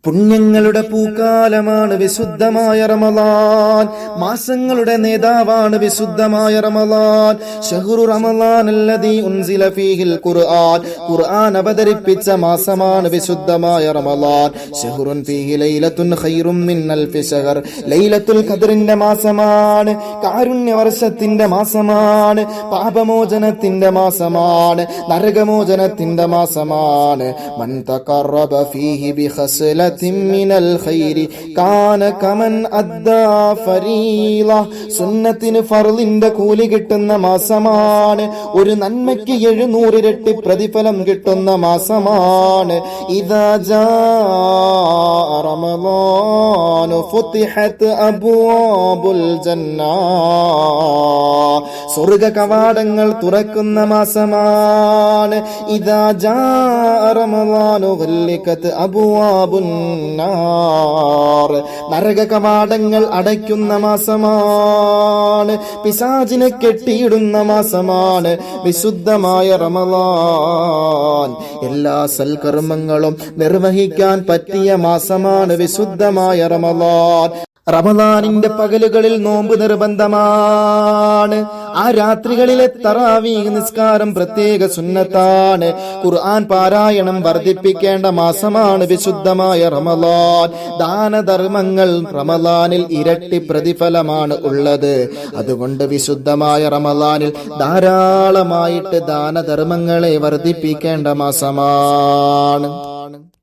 പുണ്യങ്ങളുടെ പൂക്കാലമാണ് വിശുദ്ധമായ റമളാൻ. മാസങ്ങളുടെ നേതാവാണ് വിശുദ്ധമായ റമളാൻ. ശഹ്റു റമളാൻ അല്ലദീ ഉൻസില ഫീഹിൽ ഖുർആൻ. ഖുർആൻ അവതരിപ്പിച്ച മാസമാണ് വിശുദ്ധമായ റമളാൻ. ശഹ്റുൻ ഫീഹി ലൈലത്തുൻ ഖൈറും മിൻ അൽഫി ശഹർ. ലൈലത്തുൽ ഖദ്റിന്റെ മാസമാണ്. കാരുണ്യ വർഷത്തിന്റെ മാസമാണ്. പാപമോചനത്തിന്റെ മാസമാണ്. നരകമോചനത്തിന്റെ മാസമാണ്. മൻ തഖറബ ഫീഹി ബിഖസ്ല മിനൽ ഖൈരി കാന കമൻ അദ്ദാ ഫരീള. സുന്നത്തിന് ഫർളിന്റെ കൂലി കിട്ടുന്ന മാസമാണ്. ഒരു നന്മയ്ക്ക് 700 ഇരട്ടി പ്രതിഫലം കിട്ടുന്ന മാസമാണ്. ഇദാ ജാ റമളാൻ ഫുതിഹത് അബ്വാബുൽ ജന്ന. സ്വർഗ്ഗ കവാടങ്ങൾ തുറക്കുന്ന മാസമാണ്. ഇദാ ജാ റമളാൻ ഗുല്ലികത് അബ്വാബുൻ നാർ. നരക കവാടങ്ങൾ അടയ്ക്കുന്ന മാസമാണ്. പിശാചിനെ കെട്ടിയിടുന്ന മാസമാണ് വിശുദ്ധമായ റമളാൻ. എല്ലാ സൽക്കർമ്മങ്ങളും നിർവഹിക്കാൻ പറ്റിയ മാസമാണ് വിശുദ്ധമായ റമളാൻ. റമളാനിന്റെ പകലുകളിൽ നോമ്പ് നിർബന്ധമാണ്. ആ രാത്രികളിലെ തറാവീഹ് നിസ്കാരം പ്രത്യേക സുന്നത്താണ്. ഖുർആൻ പാരായണം വർദ്ധിപ്പിക്കേണ്ട മാസമാണ് വിശുദ്ധമായ റമളാൻ. ദാനധർമ്മങ്ങൾ റമളാനിൽ ഇരട്ടി പ്രതിഫലമാണ് ഉള്ളത്. അതുകൊണ്ട് വിശുദ്ധമായ റമളാനിൽ ധാരാളമായിട്ട് ദാനധർമ്മങ്ങളെ വർദ്ധിപ്പിക്കേണ്ട മാസമാണ്.